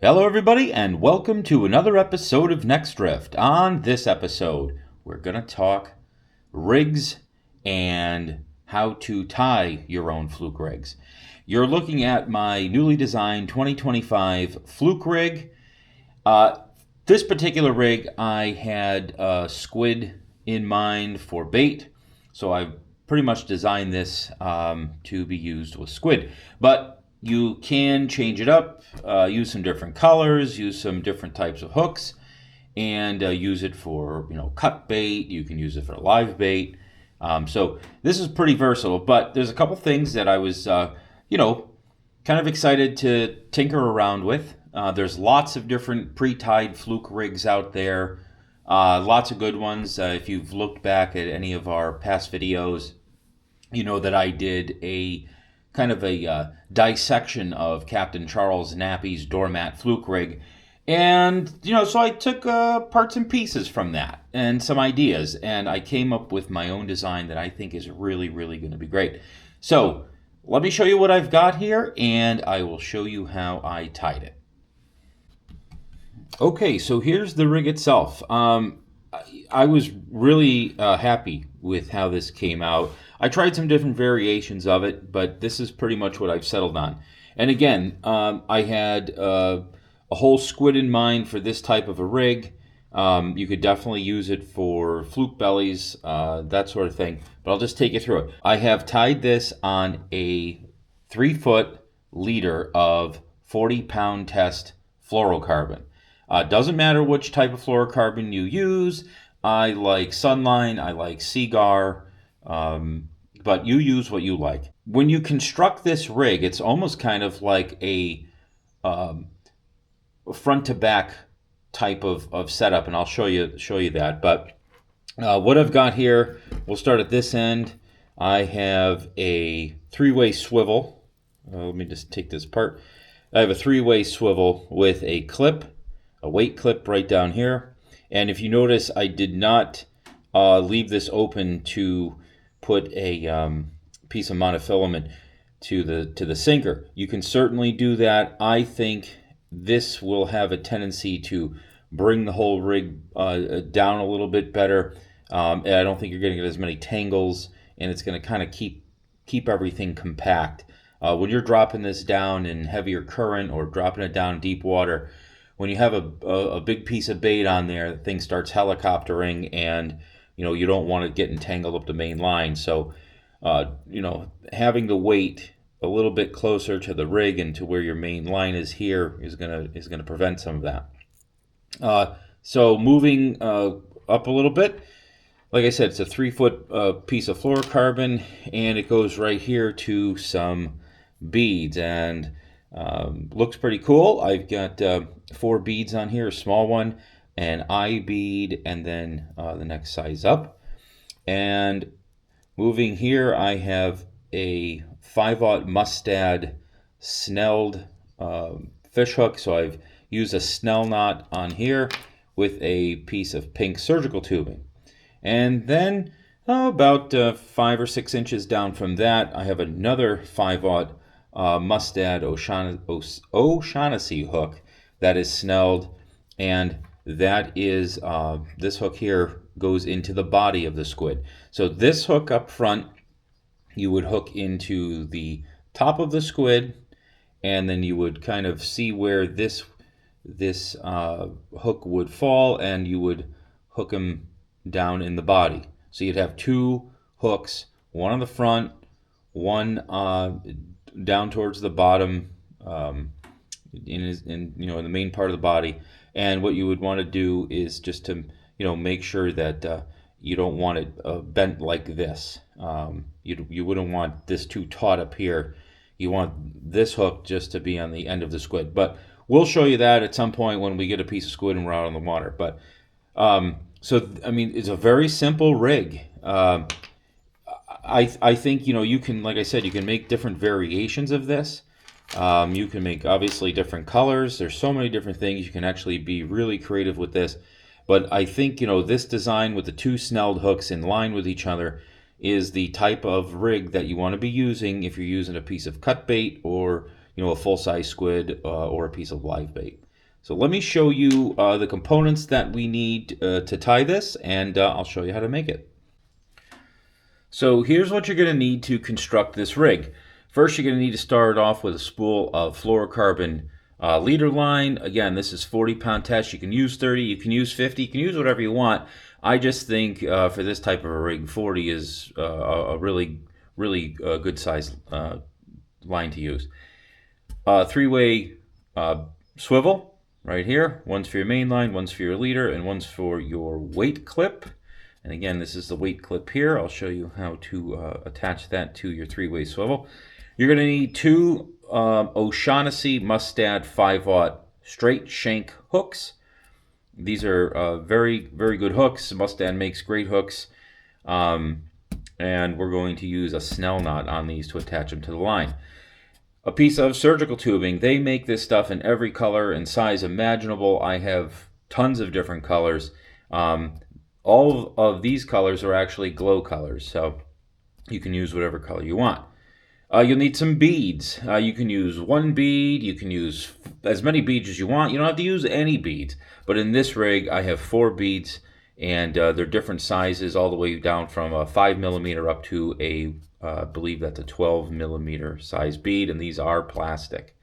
Hello everybody and welcome to another episode of Next Drift. On this episode, we're going to talk rigs and how to tie your own fluke rigs. You're looking at my newly designed 2025 fluke rig. This particular rig, I had squid in mind for bait, so I pretty much designed this to be used with squid. But you can change it up, use some different colors, use some different types of hooks, and use it for cut bait. You can use it for live bait. So this is pretty versatile. But there's a couple things that I was kind of excited to tinker around with. There's lots of different pre-tied fluke rigs out there. Lots of good ones. If you've looked back at any of our past videos, you know that I did a kind of a dissection of Captain Charles Nappy's Doormat fluke rig. And, so I took parts and pieces from that and some ideas, and I came up with my own design that I think is really, really going to be great. So let me show you what I've got here, and I will show you how I tied it. Okay, so here's the rig itself. I was really happy with how this came out. I tried some different variations of it, but this is pretty much what I've settled on. And again, I had a whole squid in mind for this type of a rig. You could definitely use it for fluke bellies, that sort of thing. But I'll just take you through it. I have tied this on a 3-foot leader of 40-pound test fluorocarbon. Doesn't matter which type of fluorocarbon you use. I like Sunline, I like Seagar, but you use what you like. When you construct this rig, it's almost kind of like a front to back type of setup, and I'll show you that. But what I've got here, we'll start at this end. I have a 3-way swivel. Let me just take this apart. I have a 3-way swivel with a clip, a weight clip right down here. And if you notice, I did not leave this open to put a piece of monofilament to the sinker. You can certainly do that. I think this will have a tendency to bring the whole rig down a little bit better. And I don't think you're going to get as many tangles, and it's going to kind of keep everything compact. When you're dropping this down in heavier current or dropping it down deep water, when you have a big piece of bait on there, the thing starts helicoptering, and you don't want it getting tangled up the main line. So having the weight a little bit closer to the rig and to where your main line is here is gonna prevent some of that. So moving up a little bit, like I said, it's a 3-foot piece of fluorocarbon, and it goes right here to some beads, and looks pretty cool. I've got 4 beads on here, a small one, an eye bead, and then the next size up. And moving here, I have a 5/0 Mustad snelled fish hook. So I've used a snell knot on here with a piece of pink surgical tubing. And then about 5 or 6 inches down from that, I have another 5/0 Mustad O'Shaughnessy hook that is snelled, and that is this hook here goes into the body of the squid. So this hook up front, you would hook into the top of the squid, and then you would kind of see where this hook would fall, and you would hook them down in the body. So you'd have 2 hooks, one on the front, one down towards the bottom, in the main part of the body. And what you would want to do is just to make sure that you don't want it bent like this. You wouldn't want this too taut up here. You want this hook just to be on the end of the squid. But we'll show you that at some point when we get a piece of squid and we're out on the water. But so I mean, it's a very simple rig. I think you can, like I said, you can make different variations of this. You can make obviously different colors. There's so many different things. You can actually be really creative with this. But I think this design with the 2 snelled hooks in line with each other is the type of rig that you want to be using if you're using a piece of cut bait or a full-size squid or a piece of live bait. So let me show you the components that we need to tie this, and I'll show you how to make it. So here's what you're going to need to construct this rig. First, you're going to need to start off with a spool of fluorocarbon leader line. Again, this is 40-pound test. You can use 30, you can use 50, you can use whatever you want. I just think for this type of a rig, 40 is a really good size line to use. Three-way swivel right here. One's for your main line, one's for your leader, and one's for your weight clip. And again, this is the weight clip here. I'll show you how to attach that to your three-way swivel. You're going to need two O'Shaughnessy Mustad 5/0 straight shank hooks. These are very good hooks. Mustad makes great hooks. And we're going to use a snell knot on these to attach them to the line. A piece of surgical tubing. They make this stuff in every color and size imaginable. I have tons of different colors. All of these colors are actually glow colors, so you can use whatever color you want. You'll need some beads. You can use one bead. You can use as many beads as you want. You don't have to use any beads. But in this rig, I have 4 beads, and they're different sizes, all the way down from a 5mm up to I believe that's a 12mm size bead, and these are plastic.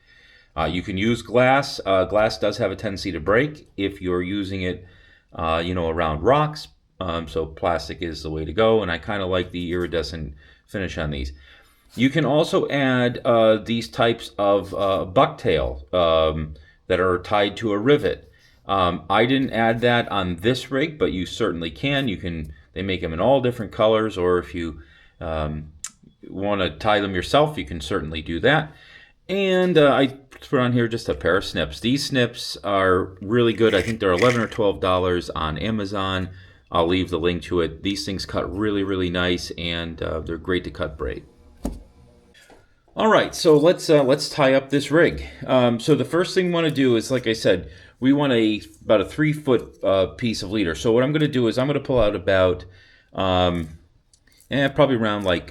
You can use glass. Glass does have a tendency to break if you're using it, around rocks. So plastic is the way to go, and I kind of like the iridescent finish on these. You can also add these types of bucktail that are tied to a rivet. I didn't add that on this rig, but you certainly can. They make them in all different colors, or if you want to tie them yourself, you can certainly do that. And I put on here just a pair of snips. These snips are really good. I think they're $11 or $12 on Amazon. I'll leave the link to it. These things cut really nice, and they're great to cut braid. All right, so let's tie up this rig. So the first thing we want to do is, like I said, we want about a 3-foot piece of leader. So what I'm going to do is I'm going to pull out about probably around like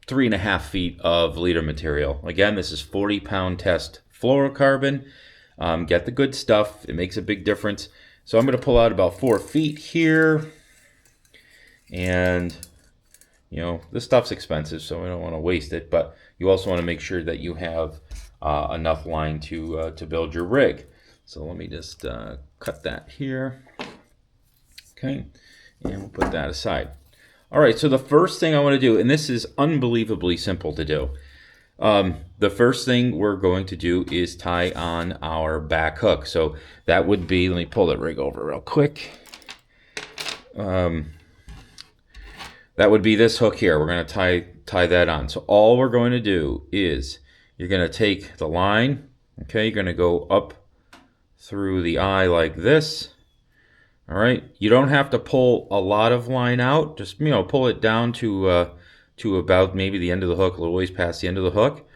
3.5 feet of leader material. Again, this is 40-pound test fluorocarbon. Get the good stuff. It makes a big difference. So I'm going to pull out about 4 feet here, and this stuff's expensive, so we don't want to waste it, but you also want to make sure that you have enough line to build your rig. So let me just cut that here. Okay, and we'll put that aside. All right, so the first thing I want to do, and this is unbelievably simple to do, the first thing we're going to do is tie on our back hook. So that would be, let me pull that rig over real quick. That would be this hook here. We're going to tie that on. So all we're going to do is you're going to take the line, okay, you're going to go up through the eye like this. All right, you don't have to pull a lot of line out. Just pull it down to about maybe the end of the hook, a little ways past the end of the hook,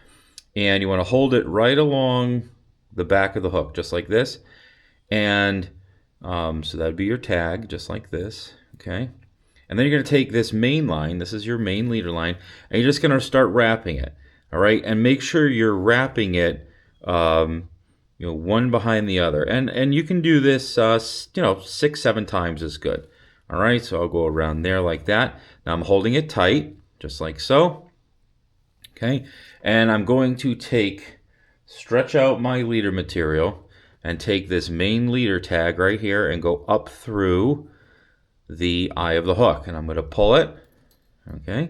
and you want to hold it right along the back of the hook, just like this. And so that'd be your tag, just like this. Okay, and then you're going to take this main line. This is your main leader line, and you're just going to start wrapping it. All right, and make sure you're wrapping it. One behind the other, and you can do this 6-7 times is good. All right, so I'll go around there like that. Now I'm holding it tight, just like so. Okay, and I'm going to stretch out my leader material and take this main leader tag right here and go up through the eye of the hook, and I'm going to pull it. Okay,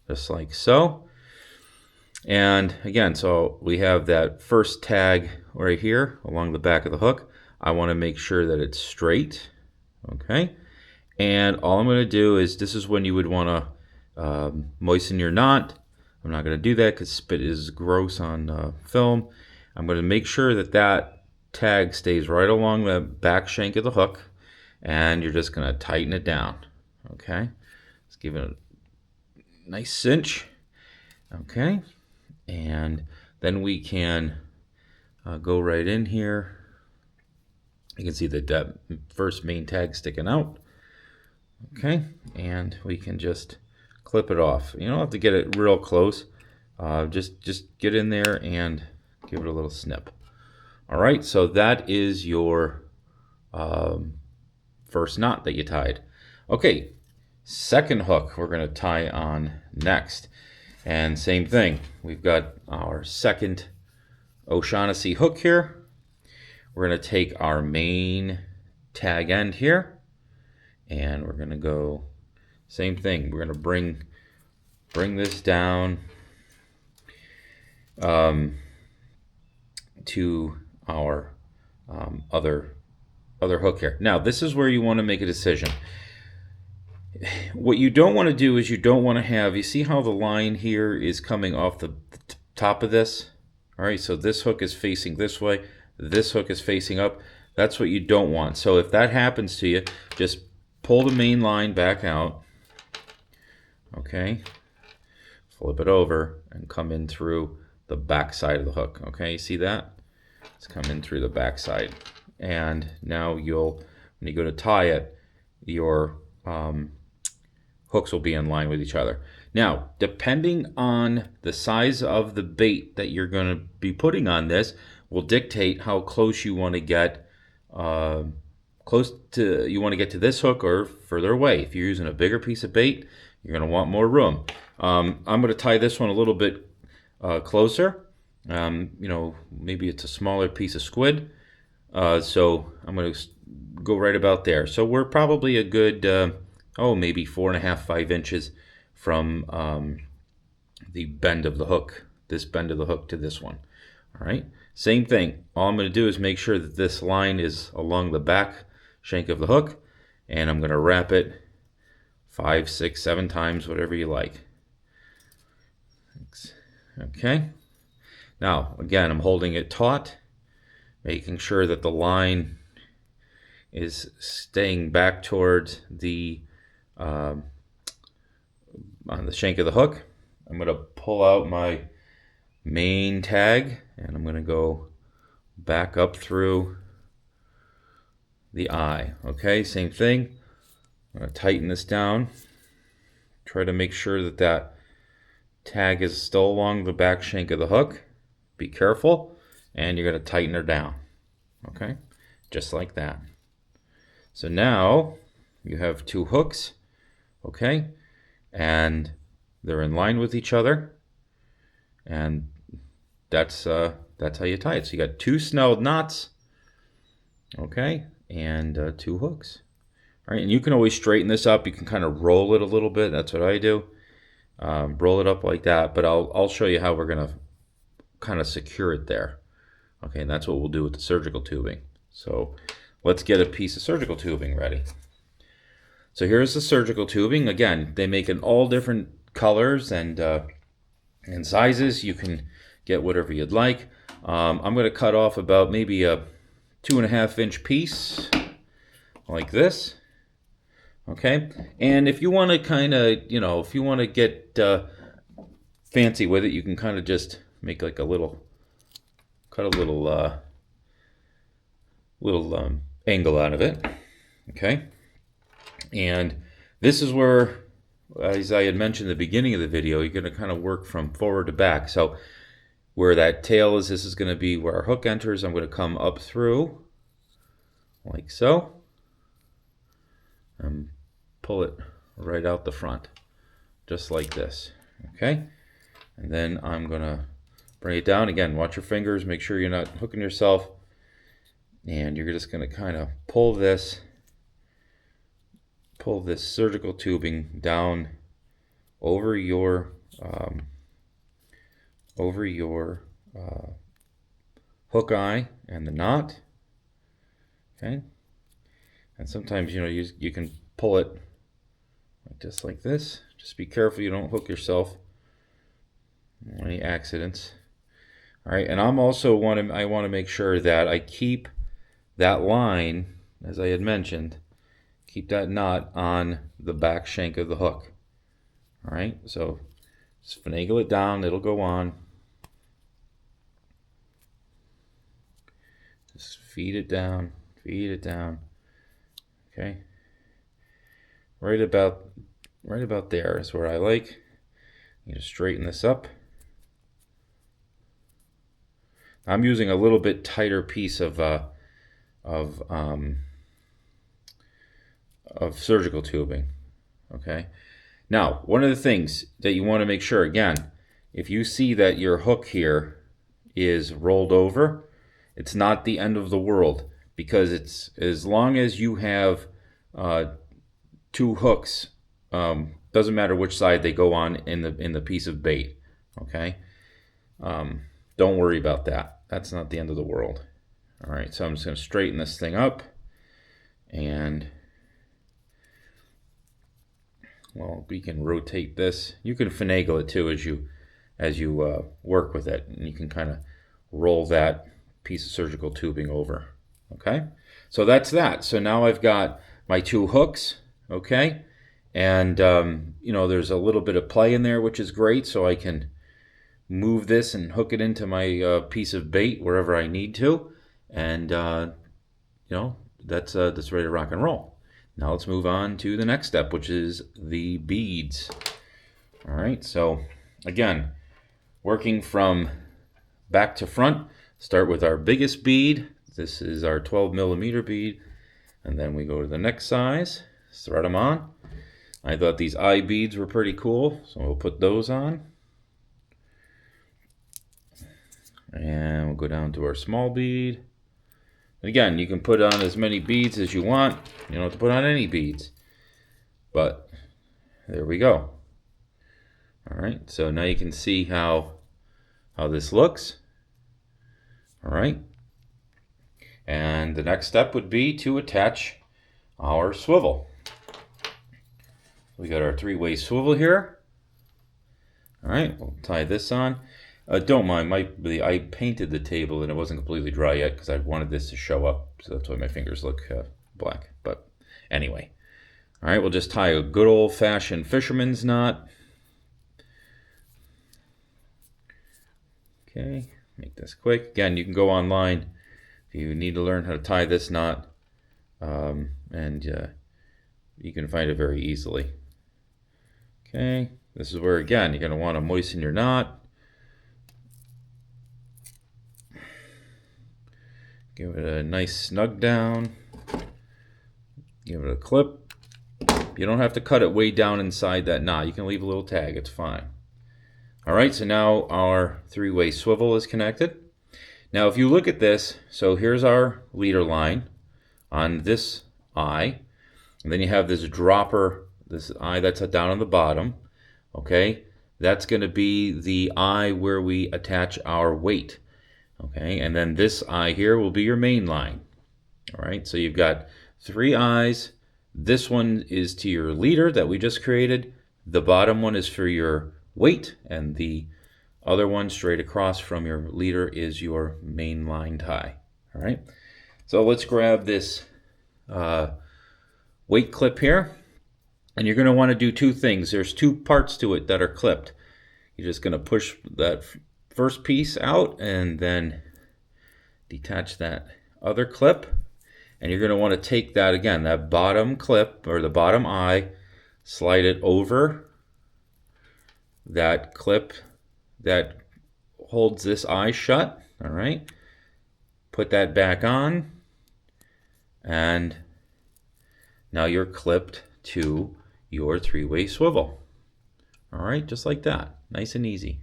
just like so. And again, so we have that first tag right here along the back of the hook. I want to make sure that it's straight. Okay, and all I'm going to do is, this is when you would want to moisten your knot. I'm not going to do that because spit is gross on film. I'm going to make sure that that tag stays right along the back shank of the hook, and you're just going to tighten it down. Okay, let's give it a nice cinch. Okay, and then we can go right in here. You can see that first main tag sticking out. Okay, and we can just clip it off. You don't have to get it real close. Just get in there and give it a little snip. All right, so that is your first knot that you tied. Okay, second hook we're going to tie on next. And same thing, we've got our second O'Shaughnessy hook here. We're going to take our main tag end here, and we're going to go same thing. We're going to bring this down to our other hook here. Now this is where you want to make a decision. What you don't want to do is you don't want to have, you see how the line here is coming off the top of this? All right, so this hook is facing this way, this hook is facing up. That's what you don't want. So if that happens to you, just pull the main line back out, okay? Flip it over and come in through the back side of the hook, okay? See that? It's come in through the back side. And now when you go to tie it, your hooks will be in line with each other. Now, depending on the size of the bait that you're going to be putting on this will dictate how close you want to get to this hook or further away. If you're using a bigger piece of bait, you're going to want more room. I'm going to tie this one a little bit closer. Maybe it's a smaller piece of squid. So I'm going to go right about there. So we're probably a good, maybe 4.5, 5 inches from the bend of the hook, this bend of the hook to this one. All right, same thing. All I'm going to do is make sure that this line is along the back shank of the hook, and I'm going to wrap it 5, 6, 7 times, whatever you like. Okay. Now, again, I'm holding it taut, making sure that the line is staying back towards the on the shank of the hook. I'm going to pull out my main tag, and I'm going to go back up through the eye. Okay, same thing. I'm going to tighten this down. Try to make sure that that tag is still along the back shank of the hook. Be careful, and you're going to tighten her down. Okay, just like that. So now you have 2 hooks, okay, and they're in line with each other, and that's how you tie it. So you got 2 snelled knots, okay, and 2 hooks. All right, and you can always straighten this up. You can kind of roll it a little bit. That's what I do. Roll it up like that, but I'll show you how we're gonna kind of secure it there. Okay, and that's what we'll do with the surgical tubing. So let's get a piece of surgical tubing ready. So here's the surgical tubing. Again, they make in all different colors and sizes. You can get whatever you'd like. I'm going to cut off about maybe a 2.5 inch piece like this. Okay, and if you want to kind of, if you want to get fancy with it, you can kind of just make like a little, cut a little angle out of it. Okay, and this is where, as I had mentioned at the beginning of the video, you're going to kind of work from forward to back. So where that tail is, this is going to be where our hook enters. I'm going to come up through like so and pull it right out the front, just like this. Okay, and then I'm going to bring it down. Again, watch your fingers, make sure you're not hooking yourself, and you're just going to kind of pull this surgical tubing down over your hook eye and the knot. Okay, and sometimes you can pull it just like this. Just be careful you don't hook yourself. Any accidents. All right, and I want to make sure that I keep that line, as I had mentioned, keep that knot on the back shank of the hook. All right, so just finagle it down, it'll go on. Just feed it down, okay. Right about there is where I like. You just straighten this up. I'm using a little bit tighter piece of surgical tubing. Okay. Now, one of the things that you want to make sure, again, if you see that your hook here is rolled over, it's not the end of the world, because it's, as long as you have two hooks, doesn't matter which side they go on in the piece of bait. Okay. Don't worry about that. That's not the end of the world. All right, so I'm just going to straighten this thing up, and well, we can rotate this. You can finagle it too as you work with it, and you can kind of roll that piece of surgical tubing over. Okay, so that's that. So now I've got my two hooks. Okay, and you know, there's a little bit of play in there, which is great. So I can move this and hook it into my piece of bait wherever I need to, and you know, that's ready to rock and roll. Now let's move on to the next step, which is the beads. All right, so again, working from back to front, start with our biggest bead. This is our 12mm bead, and then we go to the next size, thread them on. I thought these eye beads were pretty cool, so we'll put those on. And we'll go down to our small bead. And again, you can put on as many beads as you want. You don't have to put on any beads. But there we go. All right, so now you can see how this looks. All right. And the next step would be to attach our swivel. We got our three-way swivel here. All right, we'll tie this on. Don't mind, I painted the table and it wasn't completely dry yet because I wanted this to show up, so that's why my fingers look black. But anyway, all right, we'll just tie a good old-fashioned fisherman's knot. Okay, make this quick. Again, you can go online if you need to learn how to tie this knot, and you can find it very easily. Okay, this is where, again, you're going to want to moisten your knot. Give it a nice snug down. Give it a clip. You don't have to cut it way down inside that knot. You can leave a little tag. It's fine. All right, so now our three-way swivel is connected. Now, if you look at this, so here's our leader line on this eye. And then you have this dropper, this eye that's down on the bottom. Okay, that's going to be the eye where we attach our weight. Okay, and then this eye here will be your main line. All right, so you've got three eyes. This one is to your leader that we just created. The bottom one is for your weight, and the other one straight across from your leader is your main line tie. All right, so let's grab this weight clip here, and you're going to want to do two things. There's two parts to it that are clipped. You're just going to push that first piece out and then detach that other clip, and you're going to want to take that, again, that bottom clip or the bottom eye, slide it over that clip that holds this eye shut. All right, put that back on, and now you're clipped to your three-way swivel. All right, just like that, nice and easy.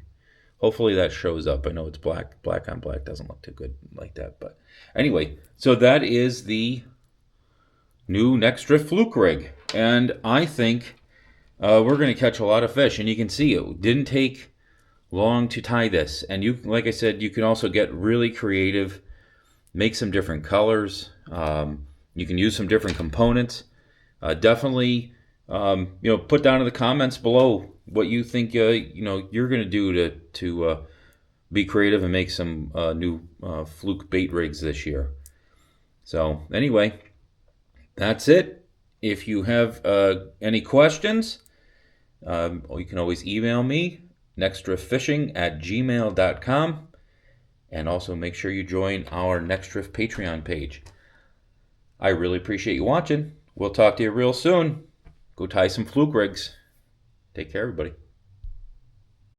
Hopefully that shows up. I know it's black on black doesn't look too good like that, but anyway, so that is the new Nextdrift Fluke rig, and I think we're going to catch a lot of fish. And you can see it didn't take long to tie this, and you, like I said, you can also get really creative, make some different colors. You can use some different components. Definitely, put down in the comments below what you think you're going to do to be creative and make some new fluke bait rigs this year. So anyway, that's it. If you have any questions, you can always email me, nextdriftfishing@gmail.com, and also make sure you join our Nextdrift Patreon page. I really appreciate you watching. We'll talk to you real soon. Go tie some fluke rigs. Take care, everybody.